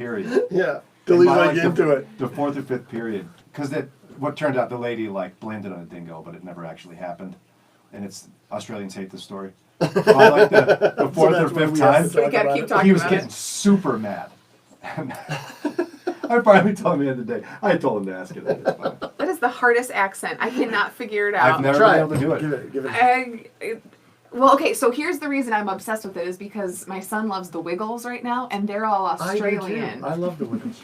period. Yeah. Till he's like the, into it. The fourth or fifth period. Because what turned out the lady like blamed it on a dingo, but it never actually happened. And Australians hate this story. By like the fourth or fifth time, he was getting super mad. I finally told him the other day. I told him to ask it. That is the hardest accent. I cannot figure it out. I've never been able to do it. Give it. Well, okay, so here's the reason I'm obsessed with it is because my son loves the Wiggles right now, and they're all Australian. I do too. I love the Wiggles.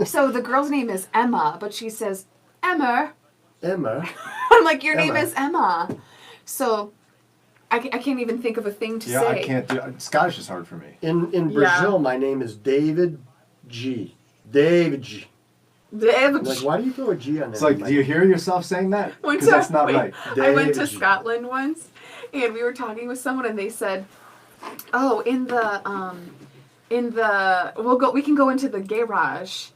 So the girl's name is Emma, but she says, Emma. Emma. I'm like, your name is Emma. So I can't even think of a thing to say. Yeah, I can't do it. Scottish is hard for me. In Brazil, my name is David G. David G. David. Like, why do you throw a G on that? It's like, do you hear yourself saying that? Because that's not right. I went to Scotland once, and we were talking with someone, and they said, "Oh, we can go into the garage."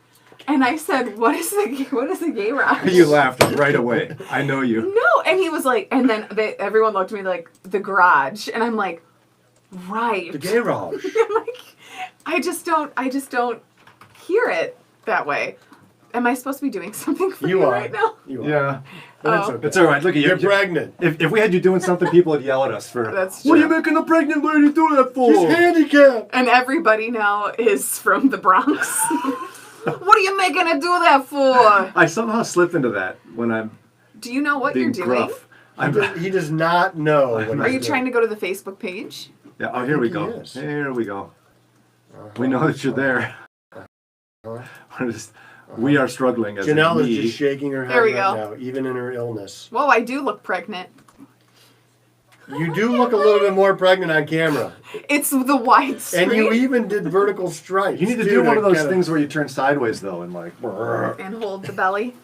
And I said, what is the garage? You laughed right away. I know you. No, and he was like, and then everyone looked at me like, the garage, and I'm like, right. The garage. I'm like, I just don't hear it that way. Am I supposed to be doing something for you right now? You are. Yeah. But it's okay. It's all right. Look at you. You're pregnant. If we had you doing something, people would yell at us for. That's true. What are you making a pregnant lady do that for? She's handicapped. And everybody now is from the Bronx. What are you making her do that for? I somehow slipped into that when I'm. Do you know what being you're doing? gruff. He does not know. What Are you trying to go to the Facebook page? Yeah. Oh, here we go. Here we go. We know that you're there. We are struggling as Jannelle a me. is just shaking her head There we right go. now, even in her illness. Whoa, I do look pregnant. You do look a little bit more pregnant on camera. It's the wide screen. And you even did vertical stripes. You need to do one of those things where you turn sideways though and like. And hold the belly.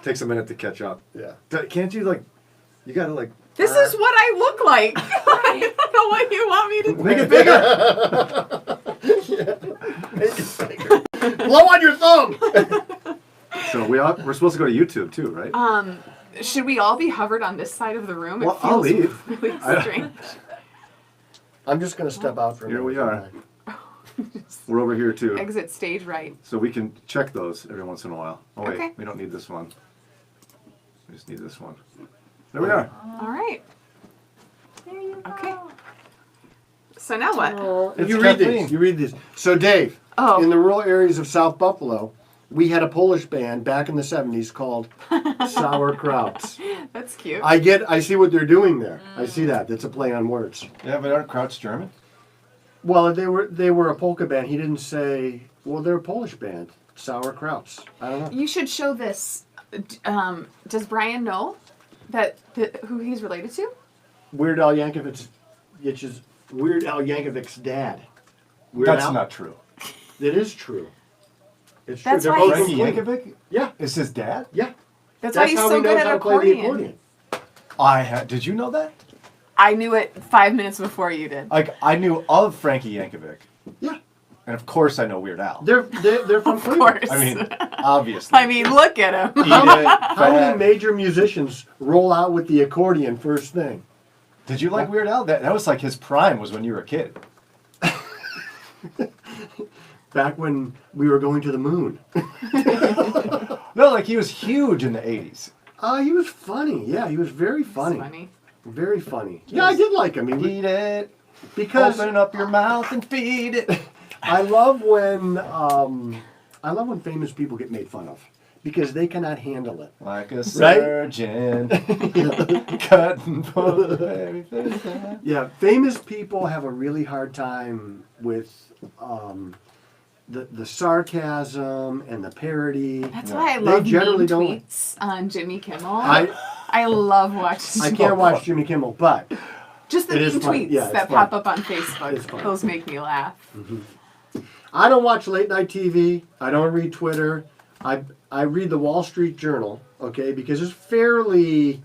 Takes a minute to catch up. Yeah. Can't you like? You gotta like. This is what I look like. I don't know what you want me to do. Make it bigger. Make it bigger. Blow on your thumb. So we're supposed to go to YouTube too, right? Should we all be hovered on this side of the room? Well, I'll leave. Really strange. I'm just going to step out for a minute. Here we are. We're over here too. Exit stage right. So we can check those every once in a while. Oh wait, Okay. we don't need this one. We just need this one. There we are. All right. There you go. Okay. So now what? It's You read Kathleen. these. You read these. So Dave, in the rural areas of South Buffalo, we had a Polish band back in the 70s called Sauerkrauts. That's cute. I see what they're doing there. I see that. That's a play on words. Yeah, but aren't Krauts German? Well, they were a polka band. He didn't say, well, they're a Polish band. Sauerkrauts. I don't know. You should show this. Does Brian know who he's related to? Weird Al Yankovic's dad. That's not true. It is true. It's That's true. why They're both Frankie from Sweden. Yankovic? Yeah. Is his dad? Yeah. That's why he's how so he good knows at how to play the accordion. Did you know that? I knew it 5 minutes before you did. Like I knew of Frankie Yankovic. Yeah. And of course I know Weird Al. They're from Of Cleveland. course. I mean, obviously. I mean, look at him. Eat it, How many fat. major musicians roll out with the accordion first thing? Did you like Weird Al? That was like his prime was when you were a kid. Back when we were going to the moon. No, like he was huge in the 80s. He was funny. Yeah, he was very funny. That's funny. Very funny. Yeah, I did like him. Eat it. Because Open up your mouth and feed it. I love when famous people get made fun of because they cannot handle it. Like a surgeon. Cut and pull everything. Yeah, famous people have a really hard time with the sarcasm and the parody. That's why I love generally mean don't. tweets on Jimmy Kimmel. I love watching. I can't watch Jimmy Kimmel, but Just the it is mean funny. tweets Yeah, it's that funny. pop up on Facebook. It's funny. Those make me laugh. I don't watch late night TV. I don't read Twitter. I read the Wall Street Journal, okay, because it's fairly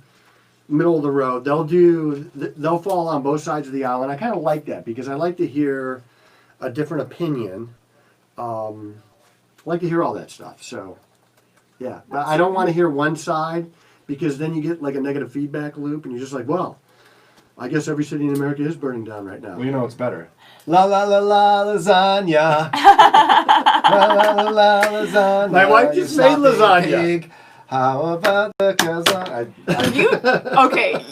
middle of the road. They'll fall on both sides of the aisle, and I kind of like that because I like to hear a different opinion. I like to hear all that stuff. So, yeah, but I don't want to hear one side because then you get like a negative feedback loop, and you're just like, well, I guess every city in America is burning down right now. Well, you know what's better. La la la la lasagna. La la la la lasagna. My wife just You made sloppy lasagna. pig. How about the lasagna? Okay.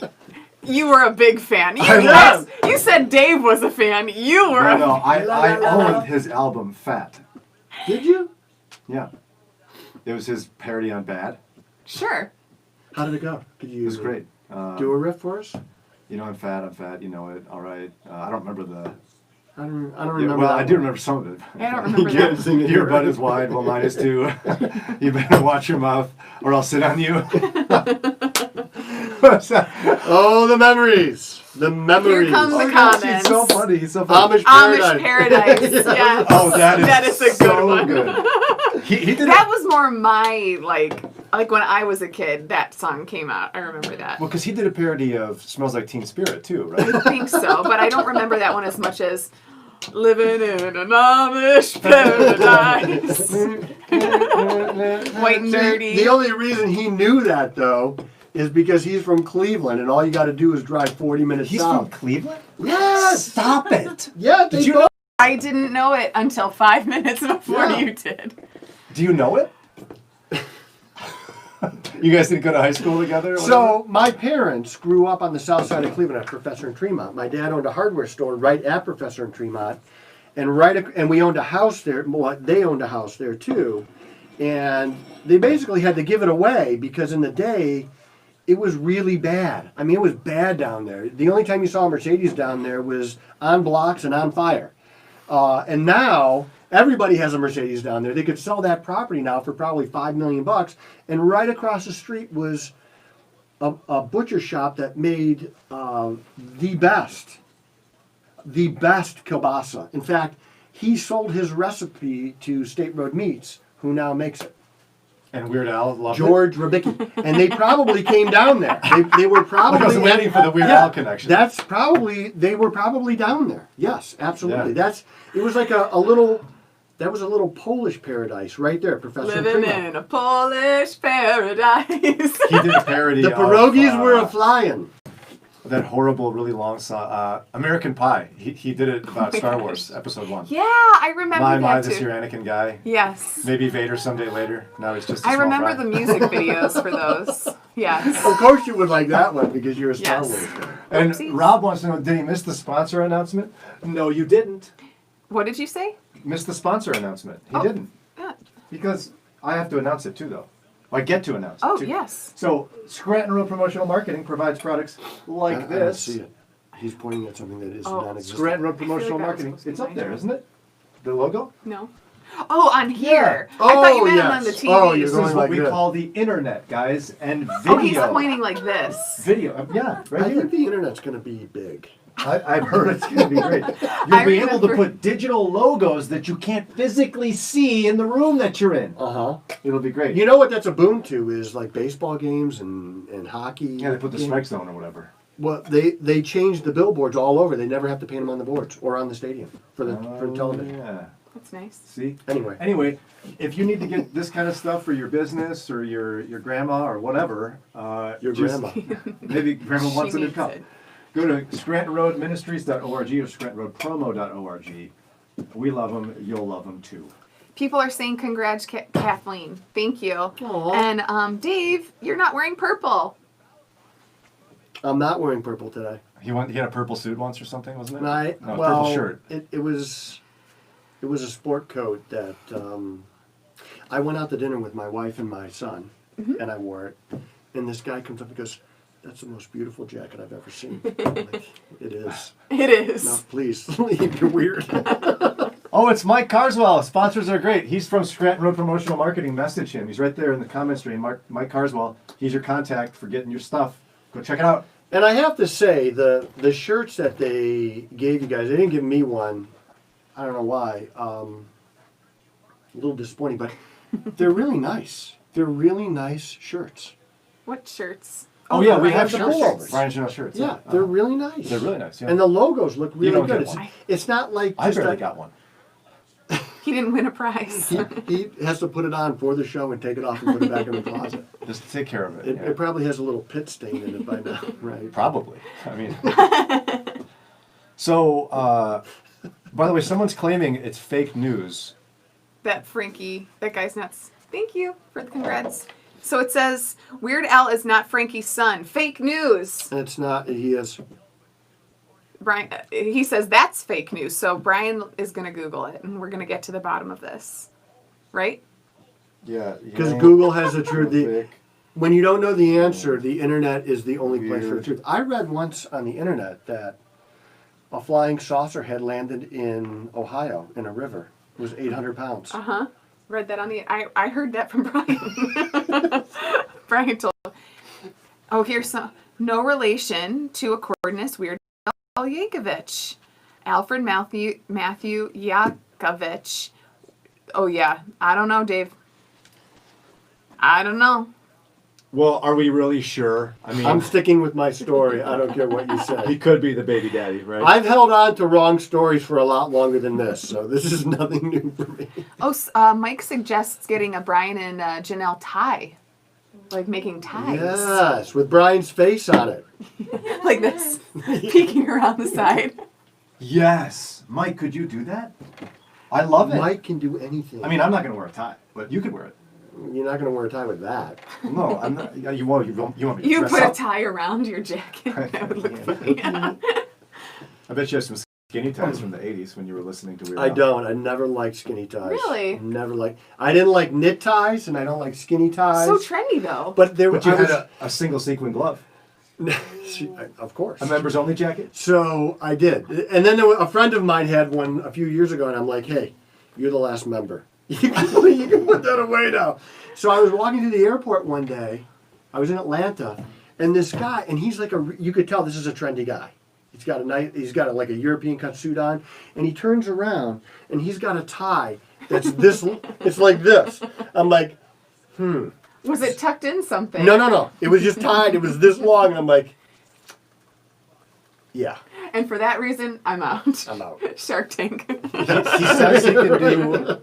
You were a big fan. was. You said Dave was a fan. You were. No, I owned his album Fat. Did you? Yeah. It was his parody on Bad. Sure. How did it go? Could you It was great. do a riff for us? You know, I'm fat, you know it. All right. I don't remember the... I don't remember. Well, that I do one. remember some of it. I don't remember You can't that. sing it. Your butt is wide, well, mine is too. You better watch your mouth, or I'll sit on you. What's that? Oh, the memories. The memories. Here comes the gosh, comments. he's so funny. He's so funny. Amish Paradise. Yes. Oh, that is a good so one. good. He did That was more my like when I was a kid. That song came out. I remember that. Well, because he did a parody of "Smells Like Teen Spirit" too, right? I think so, but I don't remember that one as much as "Living in an Amish Paradise." White and dirty. The only reason he knew that, though, is because he's from Cleveland, and all you got to do is drive 40 minutes He's south. from Cleveland. Yes! Stop it. Yeah, Did you know? I didn't know it until 5 minutes before Yeah. you did. Do you know it? You guys didn't go to high school together? Or So, my parents grew up on the south side of Cleveland at Professor and Tremont. My dad owned a hardware store right at Professor and Tremont, and we owned a house there. Well, they owned a house there, too. And they basically had to give it away because in the day, it was really bad. I mean, it was bad down there. The only time you saw a Mercedes down there was on blocks and on fire. And now everybody has a Mercedes down there. They could sell that property now for probably $5 million. And right across the street was a butcher shop that made the best kielbasa. In fact, he sold his recipe to State Road Meats, who now makes it. And Weird Al loved George Rabicki. And they probably came down there. They were probably... I was waiting for the Weird Al connection. They were probably down there. Yes, absolutely. Yeah. It was like a little Polish paradise right there, Professor Living Tremont. in a Polish paradise. He did a parody The of... pierogies were a-flying. that horrible, really long song, American Pie. He did it about Star Wars, Episode 1. Yeah, I remember My, that this too. your Anakin guy. Yes. Maybe Vader someday later. Now it's just a I small remember fry. the music videos for those. Yes. Of course you would like that one because you're a Star Yes. Wars fan. And Oopsies. Rob wants to know, did he miss the sponsor announcement? No, you didn't. What did you say? Missed the sponsor announcement. He Oh. didn't. Yeah. Because I have to announce it too, though. I get to announce Oh, it too. yes. So, Scranton Road Promotional Marketing provides products like I don't this. see it. He's pointing at something that is Oh. non-existent. Scranton Road Promotional I feel like that was Marketing. supposed to be It's up mine. there, isn't it? The logo? No. Oh, on here. Yeah. I thought you Oh, meant yes. on the TV. Oh, you're This going is what like we this. call the internet, guys, and video. Oh, he's pointing like this. Video, yeah, right I here. think the internet's going to be big. I've heard it's going to be great. You'll I be able to remember- put digital logos that you can't physically see in the room that you're in. Uh-huh. It'll be great. You know what that's a boon to is like baseball games and hockey. Yeah, they put the games. strike zone or whatever. Well, they changed the billboards all over. They never have to paint them on the boards or on the stadium for the television. Yeah. That's nice. See? Anyway, if you need to get this kind of stuff for your business or your grandma or whatever, your just- grandma. maybe grandma wants a She new needs cup. it. Go to ScrantonRoadMinistries.org or ScrantonRoadPromo.org. We love them. You'll love them too. People are saying congrats, Kathleen. Thank you. Aw. And Dave, you're not wearing purple. I'm not wearing purple today. He had a purple suit once or something, wasn't it? No, Well, purple shirt. It was a sport coat that I went out to dinner with my wife and my son, and I wore it. And this guy comes up and goes, "That's the most beautiful jacket I've ever seen." I'm like, it is. It is. No, please leave. You're weird. Oh, it's Mike Carswell. Sponsors are great. He's from Scranton Road Promotional Marketing. Message him. He's right there in the comment stream. Mike Carswell. He's your contact for getting your stuff. Go check it out. And I have to say, the shirts that they gave you guys, they didn't give me one. I don't know why. A little disappointing, but they're really nice. They're really nice shirts. What shirts? Oh, yeah, we Brian have Chanel shirts. Brian Chanel shirts. Yeah, they're really nice. They're really nice. Yeah. And the logos look really don't good. get one. It's not like I just barely a- got one. He didn't win a prize. He has to put it on for the show and take it off and put it back in the closet. Just to take care of it. It probably has a little pit stain in it by now, right? Probably. I mean. So, by the way, someone's claiming it's fake news. That guy's nuts. Thank you for the congrats. So it says, Weird Al is not Frankie's son. Fake news. It's not. He is. Brian, he says that's fake news. So Brian is going to Google it, and we're going to get to the bottom of this. Right? Yeah. Because Google has the truth. When you don't know the answer, the internet is the only place for the truth. I read once on the internet that a flying saucer had landed in Ohio in a river. It was 800 pounds. Uh-huh. Read that on the... I heard that from Brian. Brian told... Oh, here's some... No relation to accordionist Weird Al Yankovic. Alfred Matthew Yankovic. Oh, yeah. I don't know, Dave. I don't know. Well, are we really sure? I mean, I'm sticking with my story. I don't care what you say. He could be the baby daddy, right? I've held on to wrong stories for a lot longer than this, so this is nothing new for me. Oh, Mike suggests getting a Brian and Jannelle tie. Like making ties. Yes, with Brian's face on it. Like this. Peeking around the side. Yes. Mike, could you do that? I love it. Mike can do anything. I mean, I'm not going to wear a tie, but you could wear it. You're not going to wear a tie with that. No, I'm not. You want me to You dress put up? a tie around your jacket. That would look funny. I bet you have some skinny ties from the 80s when you were listening to Weird Al. I don't. I never liked skinny ties. Really? Never liked. I didn't like knit ties, and I don't like skinny ties. So trendy, though. But you had a single sequin glove. Of course. A members only jacket? So I did. And then a friend of mine had one a few years ago, and I'm like, hey, you're the last member. You can put that away now. So I was walking to the airport one day. I was in Atlanta, and this guy, and he's like you could tell this is a trendy guy. He's got like a European cut suit on, and he turns around, and he's got a tie that's this. It's like this. I'm like, Was it tucked in something? No. It was just tied. It was this long, and I'm like, yeah. And for that reason, I'm out. I'm out. Shark Tank. He says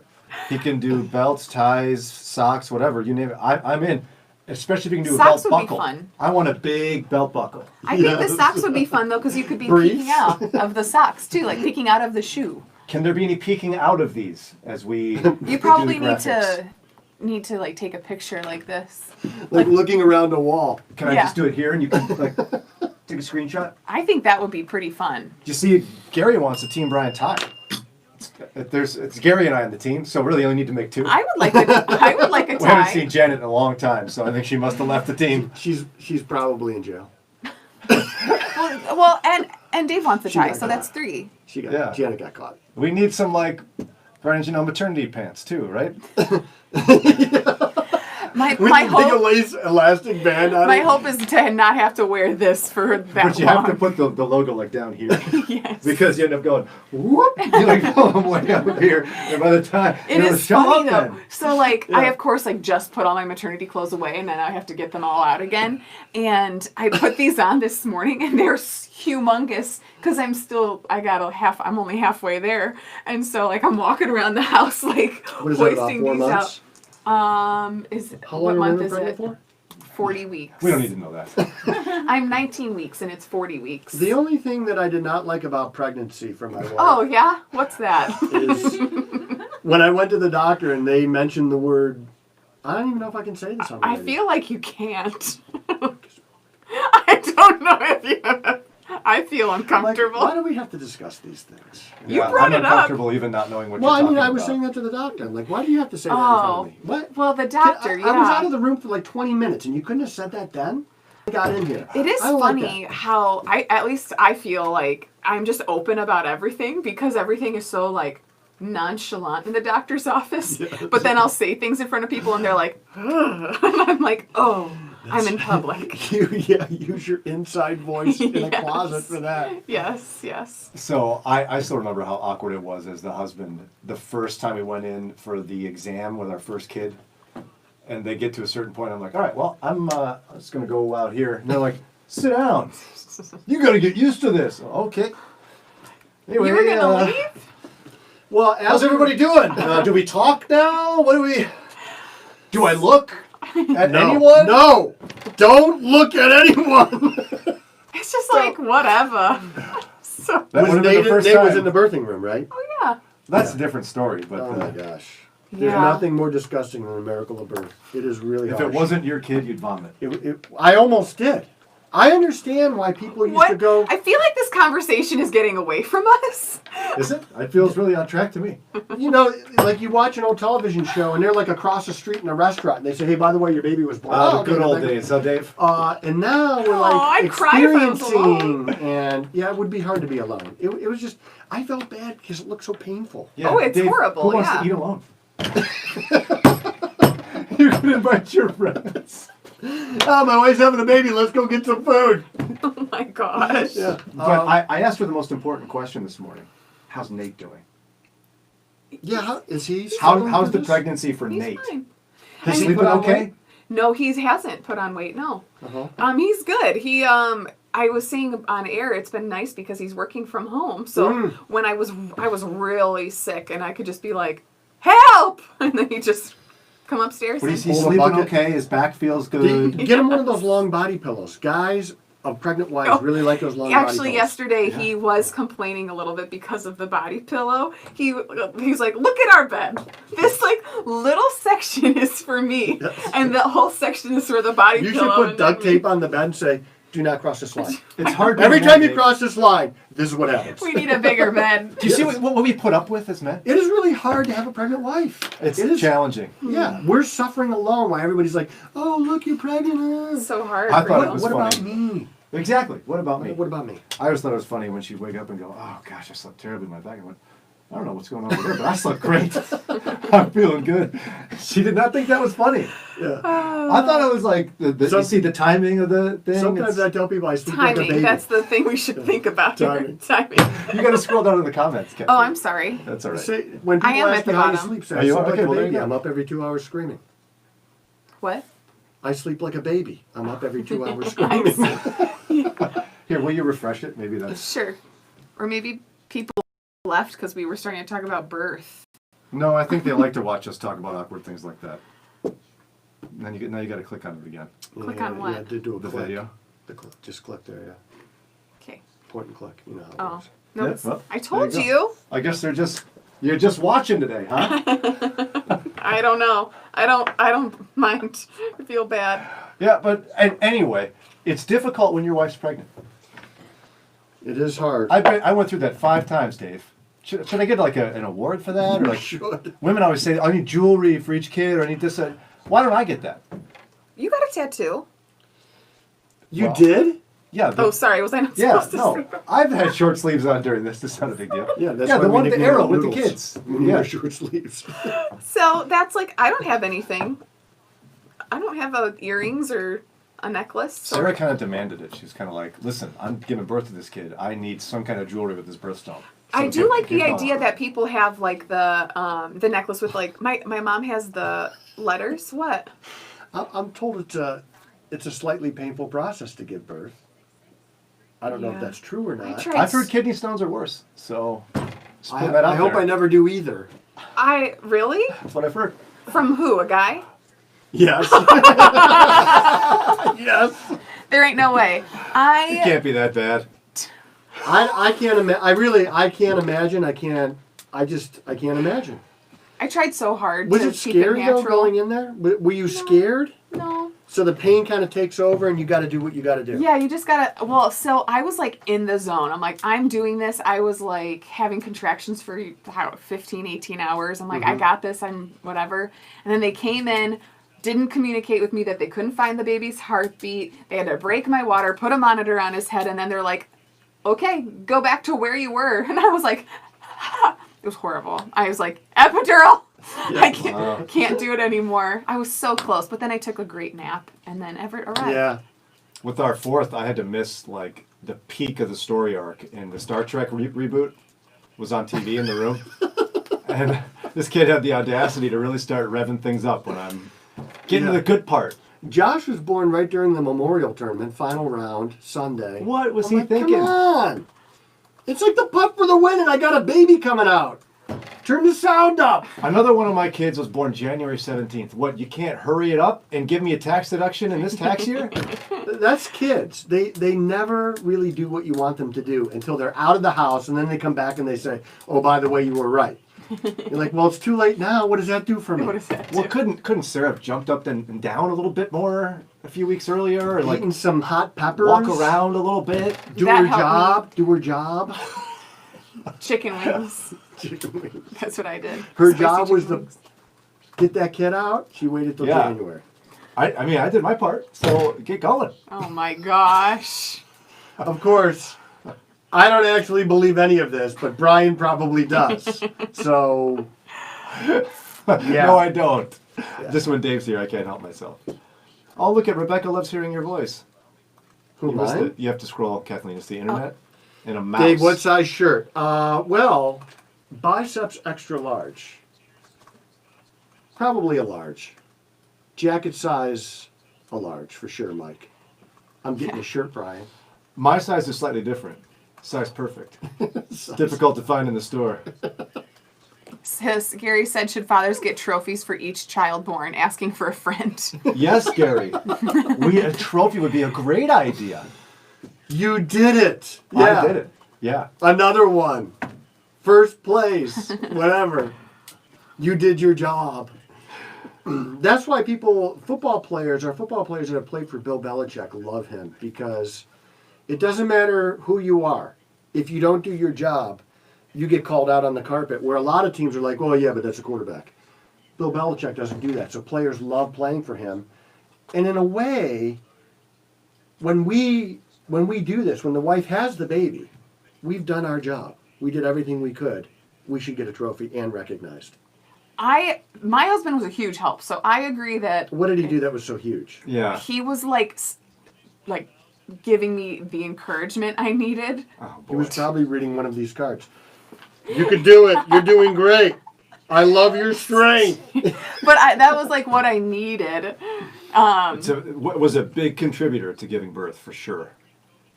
he can do belts, ties, socks, whatever. You name it. I'm in. Especially if you can do Socks a would belt be buckle. fun. I want a big belt buckle. I think the socks would be fun, though, because you could be Briefs? peeking out of the socks, too. Like peeking out of the shoe. Can there be any peeking out of these as we You probably do the graphics? need to like take a picture like this. Like looking around a wall. Can I just do it here and you can like take a screenshot? I think that would be pretty fun. You see, Gary wants a Team Brian tie. It's Gary and I on the team, so really only need to make two. I would like a tie. We haven't seen Janet in a long time, so I think she must have left the team. She's probably in jail. Well, and Dave wants a She tie, got so caught. that's 3. Janet got caught. We need some like Brian and Jannelle maternity pants too, right? My With the big elastic band on my it. hope is to not have to wear this for that But you long. have to put the logo like down here. Yes. Because you end up going, whoop, you like, oh, I'm way up here. And by the time, It is show funny up though. then. So like Yeah. I of course like just put all my maternity clothes away and then I have to get them all out again. And I put these on this morning and they're humongous because I'm only halfway there. And so like I'm walking around the house like What is that, about hoisting 4 these months? out. How What long month are you is pregnant it? for? 40 weeks. We don't need to know that. I'm 19 weeks and it's 40 weeks. The only thing that I did not like about pregnancy from my wife Oh yeah? What's that? is when I went to the doctor and they mentioned the word, I don't even know if I can say this on the I radio. feel like you can't. I don't know if you. I feel I'm like, uncomfortable. why do we have to discuss these things? You brought I'm it up. uncomfortable even not knowing what Well, you're I talking mean, about. I was saying that to the doctor. I'm like, why do you have to say that in front of me? What? Well, the doctor, I was out of the room for like 20 minutes, and you couldn't have said that then? I got in here. It is I don't like funny that. how at least I feel like I'm just open about everything because everything is so like nonchalant in the doctor's office. Yes. But then I'll say things in front of people and they're like, ugh. And I'm like, oh, I'm in public. Use your inside voice in a Yes. closet for that. Yes. So I still remember how awkward it was as the husband the first time we went in for the exam with our first kid. And they get to a certain point, I'm like, all right, well, I'm just going to go out here. And they're like, sit down. You got to get used to this. Okay. Anyway, You were going to leave? Well, how's everybody doing? Do we talk now? What do we? Do I look at No. anyone? No, don't look at anyone. It's just like whatever. So, That would have been the first Nate time. was in the birthing room, right? oh yeah. That's a different story. But Oh my gosh. There's Yeah. nothing more disgusting than a miracle of birth. It is really if harsh. it wasn't your kid, you'd vomit. I almost did. I understand why people used to go. I feel like this conversation is getting away from us. Is it? It feels really on track to me. You know, like you watch an old television show and they're like across the street in a restaurant and they say, hey, by the way, your baby was born. Oh, the okay, good old okay. days, huh, Dave? And now we're like I'd cry if I was experiencing, and yeah, it would be hard to be alone. It was just, I felt bad because it looked so painful. Yeah, Oh, it's Dave, horrible, Who wants yeah. to eat alone? You can invite your friends. Oh, my wife's having a baby. Let's go get some food. Oh my gosh. Yeah. But I asked her the most important question this morning. How's Nate doing? Yeah. How is he? How's the pregnancy for He's Nate? fine. He's I mean- sleeping okay? No, he hasn't put on weight. No. Uh-huh. He's good. He I was saying on air, it's been nice because he's working from home. So when I was really sick and I could just be like, help, and then he just come upstairs. But is he Hold a sleeping bucket. okay? His back feels good. Get him one of those long body pillows. Guys of pregnant wives really like those long body pillows. Actually, yesterday he was complaining a little bit because of the body pillow. He's like, look at our bed. This like little section is for me, and the whole section is for the body You pillow. should put and duct then tape on the bed and say, do not cross this line. It's hard to Every imagine, time you Dave. cross this line, this is what happens. we need a bigger bed. Do you see what we put up with as men? It is really hard to have a pregnant wife. It's It is challenging. Yeah, we're suffering alone while everybody's like, oh, look, you're pregnant. It's so hard. I for thought you. it was What funny. about me? Exactly. What about me? What about me? I always thought it was funny when she'd wake up and go, oh gosh, I slept terribly in my back. I went, I don't know what's going on with her, but I slept great. I'm feeling good. She did not think that was funny. Yeah. I thought it was like, you see the timing of the thing? Sometimes I tell people I sleep like a Timing. baby. That's the thing we should think about here. Timing. Timing. You got to scroll down to the comments, Kathy. Oh, I'm sorry. That's all right. Say, when I people am ask at the me how you bottom. sleep, say, Oh, I you sleep are? like Okay, a well, there you baby. go. I'm up every 2 hours screaming. What? I sleep like a baby. I'm up every 2 hours screaming. Here, will you refresh it? Maybe that's... Sure. Or maybe people left because we were starting to talk about birth. No, I think they like to watch us talk about awkward things like that. And then now you got to click on it again. Click on what? Yeah, do a The click. video. Just click there, yeah. Okay. Point and click. You know how it Oh. works. No, Yeah, it's- well, I told there you you. I guess you're just watching today, huh? I don't know. I don't mind. I feel bad. Yeah, but anyway, it's difficult when your wife's pregnant. It is hard. I went through that 5 times, Dave. Should I get like an award for that? Or like should. women always say, I need jewelry for each kid, or I need this. Why don't I get that? You got a tattoo. You Well, did? Yeah. Oh, sorry. Was I not Yeah, supposed to no. say that? I've had short sleeves on during this. This is not a big deal. Yeah, that's yeah, why the we one with the nicknamed arrow it with the noodles. kids. We Yeah. wear short sleeves. So that's like, I don't have anything. I don't have earrings or a necklace. So Sarah kind of demanded it. She's kind of like, listen, I'm giving birth to this kid. I need some kind of jewelry with this birthstone. I So do like get the going. idea that people have like the necklace with like my mom has the letters. What? I'm told it's a slightly painful process to give birth. I don't know if Yeah. that's true or not. tried I've heard kidney stones are worse. So just I, putting that out I hope there. I never do either. I really? That's what I've heard. From who? A guy? Yes. Yes. There ain't no way. It can't be that bad. I can't imagine. I can't imagine. I can't imagine. I tried so hard Was to it keep it scary though natural. going in there? Were you scared? No. So the pain kind of takes over and you got to do what you got to do. Yeah, you just gotta. Well, so I was like in the zone. I'm like, I'm doing this. I was like having contractions for 15, 18 hours. I'm like, I got this. I'm whatever. And then they came in, didn't communicate with me that they couldn't find the baby's heartbeat. They had to break my water, put a monitor on his head, and then they're like, okay, go back to where you were. And I was like, it was horrible. I was like, epidural. I can't do it anymore. I was so close, but then I took a great nap, and then Everett arrived. Yeah. With our 4th, I had to miss like the peak of the story arc, and the Star Trek reboot was on TV in the room, and this kid had the audacity to really start revving things up when I'm getting to the good part. Josh was born right during the Memorial Tournament, final round, Sunday. What was I'm he like, thinking? Come on. It's like the putt for the win, and I got a baby coming out. Turn the sound up. Another one of my kids was born January 17th. What, you can't hurry it up and give me a tax deduction in this tax year? That's kids. They never really do what you want them to do until they're out of the house, and then they come back and they say, oh, by the way, you were right. You're like, well, it's too late now. What does that do for me? What does that do? Well, couldn't Sarah have jumped up and down a little bit more a few weeks earlier? Or like Eating some hot peppers. walk around a little bit? Do That her helped job. Do her job. Chicken wings. Chicken wings. That's what I did. Her Spicy job was chicken to wings. get that kid out. She waited till Yeah. January. I mean, I did my part, so get going. Oh my gosh. Of course, I don't actually believe any of this, but Brian probably does. So, yeah. No, I don't. Just when Dave's here, I can't help myself. Oh, look at Rebecca loves hearing your voice. Who, You missed mine? it. You have to scroll, Kathleen. It's the internet and a mouse. Dave, what size shirt? Well, biceps extra large. Probably a large. Jacket size, a large for sure, Mike. I'm getting a shirt, Brian. My size is slightly different. Size perfect. Difficult to find in the store. Gary said, should fathers get trophies for each child born? Asking for a friend. Yes, Gary. A trophy would be a great idea. You did it. Yeah. I did it. Yeah. Another one. First place. Whatever. You did your job. That's why football players that have played for Bill Belichick love him, because it doesn't matter who you are. If you don't do your job, you get called out on the carpet, where a lot of teams are like, oh, yeah, but that's a quarterback. Bill Belichick doesn't do that, so players love playing for him. And in a way, when we do this, when the wife has the baby, we've done our job. We did everything we could. We should get a trophy and recognized. My husband was a huge help, so I agree that What did he do that was so huge? Yeah. he was like giving me the encouragement I needed. Oh, He boy. was probably reading one of these cards. You can do it. You're doing great. I love your strength. But that was like what I needed. Was a big contributor to giving birth, for sure.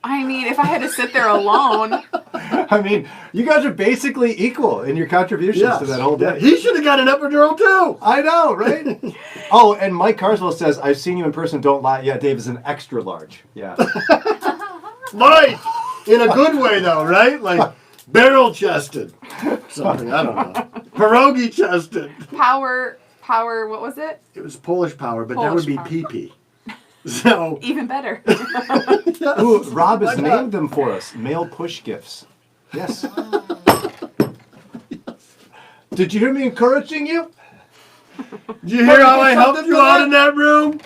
I mean, if I had to sit there alone, I mean, you guys are basically equal in your contributions to that whole day. Yeah, he should have got an epidural too. I know, right? Oh, and Mike Carswell says, I've seen you in person, don't lie. Yeah, Dave is an extra large. Yeah. Mike, in a good way though, right? Like barrel chested. Something, I don't know. Pierogi chested. power, what was it? It was Polish power, but that Polish would be power. pee-pee. So, Even better. Ooh, Rob has Why not? named them for us. Male push gifts. Yes. Did you hear me encouraging you? did you hear how I helped you out in that room?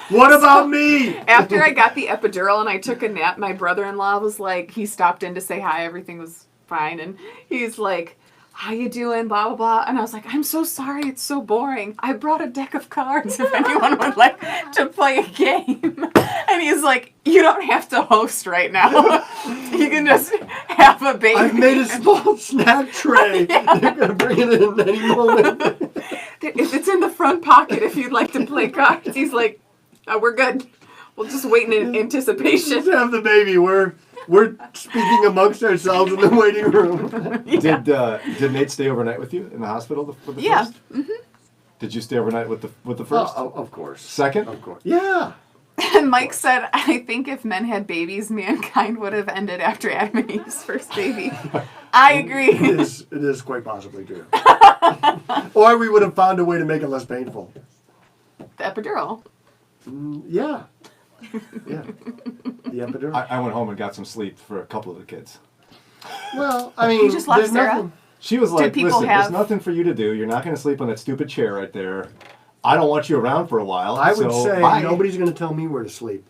What about me? After I got the epidural and I took a nap, my brother-in-law was like, he stopped in to say hi, everything was fine, and he's like, how you doing, blah, blah, blah. And I was like, I'm so sorry, it's so boring. I brought a deck of cards if anyone would like to play a game. And he's like, you don't have to host right now. You can just have a baby. I've made a small snack tray. You're going to bring it in any moment. It's in the front pocket if you'd like to play cards. He's like, oh, we're good. We'll just wait in anticipation. Just have the baby. We're speaking amongst ourselves in the waiting room. Yeah. Did Nate stay overnight with you in the hospital with the Yeah. first? Mm-hmm. Did you stay overnight with the first? Of course. Second? Of course. Yeah. And Mike said, I think if men had babies, mankind would have ended after Adam and Eve's first baby. I agree. It is quite possibly true. Or we would have found a way to make it less painful. The epidural. Yeah. Yeah. The epidural. I went home and got some sleep for a couple of the kids. Well, I mean, You just left there's Sarah? nothing. She was like, people listen, have- there's nothing for you to do. You're not going to sleep on that stupid chair right there. I don't want you around for a while. I would so say bye. nobody's going to tell me where to sleep.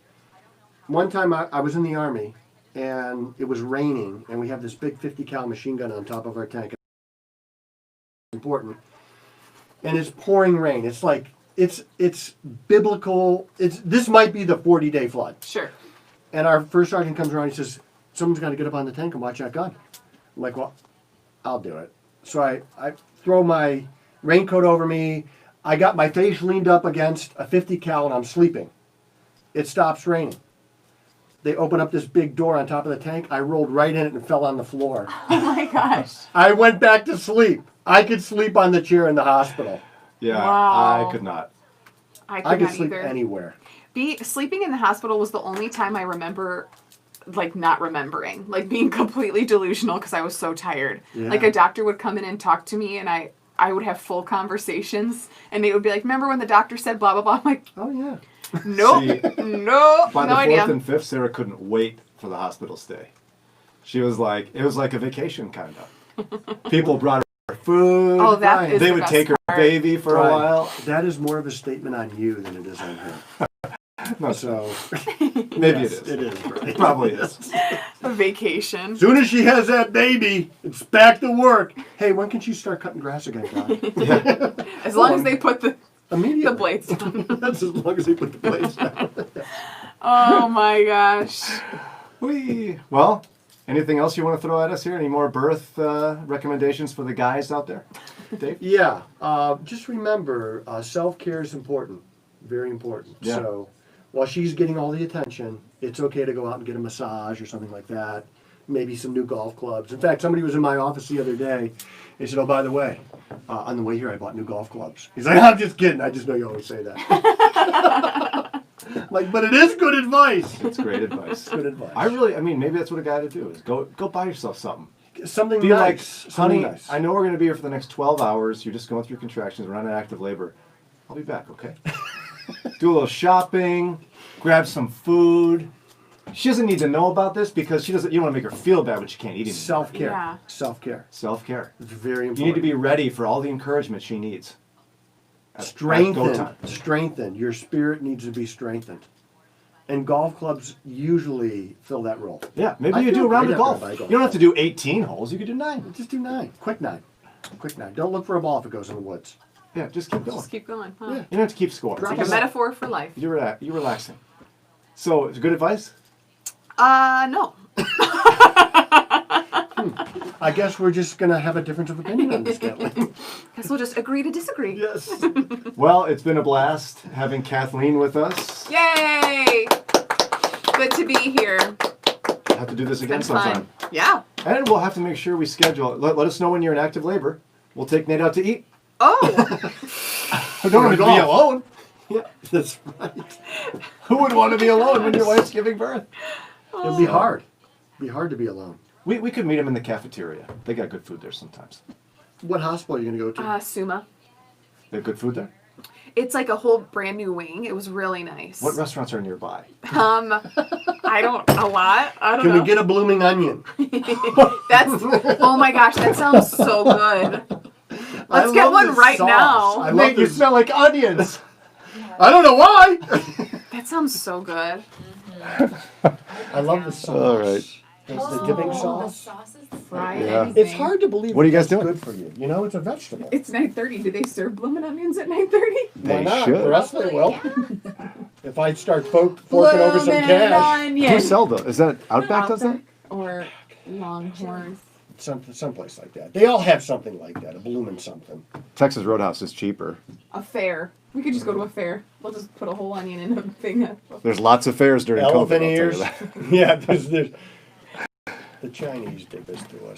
One time I was in the Army, and it was raining, and we have this big 50 cal machine gun on top of our tank. Important. And it's pouring rain. It's like, it's biblical. This might be the 40-day flood. Sure. And our first sergeant comes around, he says, someone's got to get up on the tank and watch that gun. I'm like, well, I'll do it. So I throw my raincoat over me. I got my face leaned up against a 50 cal and I'm sleeping. It stops raining. They open up this big door on top of the tank. I rolled right in it and fell on the floor. Oh my gosh. I went back to sleep. I could sleep on the chair in the hospital. Yeah, Wow. I could not. I I could not sleep either. anywhere. Sleeping in the hospital was the only time I remember, like, not remembering, like being completely delusional because I was so tired. Yeah. Like, a doctor would come in and talk to me, and I would have full conversations, and they would be like, "Remember when the doctor said blah blah blah?" I'm like, Oh yeah. "Nope, See, no, By no the idea." fourth and fifth, Sarah couldn't wait for the hospital stay. She was like, it was like a vacation kind of. People brought her food. Oh, that Brian, is They the would best take her part. baby for Brian, a while. That is more of a statement on you than it is on her. No, So maybe yes, it is. It is. Brian. It probably is. A vacation. As soon as she has that baby, it's back to work. Hey, when can she start cutting grass again, Don? Yeah. As long as they put the Immediately. blades down. That's as long as they put the blades down. Oh my gosh. Well, anything else you want to throw at us here? Any more birth recommendations for the guys out there? Dave? Yeah. Just remember, self-care is important. Very important. Yeah. So while she's getting all the attention, it's okay to go out and get a massage or something like that. Maybe some new golf clubs. In fact, somebody was in my office the other day. They said, "Oh, by the way, on the way here, I bought new golf clubs." He's like, "I'm just kidding. I just know you always say that." Like, but it is good advice. It's great advice. Good advice. Maybe that's what a guy to do is go buy yourself something. Something Be nice. like, Something honey, nice. I know we're going to be here for the next 12 hours. You're just going through contractions. We're not in active labor. I'll be back, okay? Do a little shopping, grab some food. She doesn't need to know about this because she doesn't. You don't want to make her feel bad, but she can't eat anymore. Self-care. Yeah. Self-care. Self-care. It's very important. You need to be ready for all the encouragement she needs. At go Strengthen. time. Strengthen. Your spirit needs to be strengthened. And golf clubs usually fill that role. Yeah, maybe I you do feel a round great of golf. after I buy You don't have to do 18 holes. You could do 9. Just do 9. Quick 9. Quick 9. Don't look for a ball if it goes in the woods. Yeah, just keep going. Just keep going. Huh? Yeah. You don't have to keep score. Drop Like a Just- metaphor for life. You're relaxing. So, it's good advice? No. I guess we're just going to have a difference of opinion on this, can't we? Guess we'll just agree to disagree. Yes. Well, it's been a blast having Kathleen with us. Yay! Good to be here. We'll have to do this again Been sometime. fun. Yeah. And we'll have to make sure we schedule. Let us know when you're in active labor. We'll take Nate out to eat. Oh. I don't want to be golf. alone. Yeah, that's right. Who would want to be alone when your wife's giving birth? It'd be hard. It'd be hard to be alone. We could meet him in the cafeteria. They got good food there sometimes. What hospital are you going to go to? Suma. They have good food there? It's like a whole brand new wing. It was really nice. What restaurants are nearby? I don't, a lot. I don't Can know. we get a blooming onion? That's, oh my gosh, that sounds so good. I Let's get love one this right sauce. now. I Nate, love you this. smell like onions. I don't know why. That sounds so good. I love the sauce. All right. It's the dipping The sauce. sauce is Fried Yeah. anything. It's hard to believe What are you guys that's doing? good for you. You know, it's a vegetable. It's 9:30. Do they serve blooming onions at 9:30? Why They not? should. The rest of it will. Yeah. If I start forking over some Bloomin' cash, Who onion. sell those? Is that Outback does that? Outback or Longhorn. someplace like that. They all have something like that, a bloomin' something. Texas Roadhouse is cheaper. A fair. We could just go to a fair. We'll just put a whole onion in a thing. There's lots of fairs during Elephant COVID. I'll tell you ears. that. Yeah, there's the Chinese did this to us.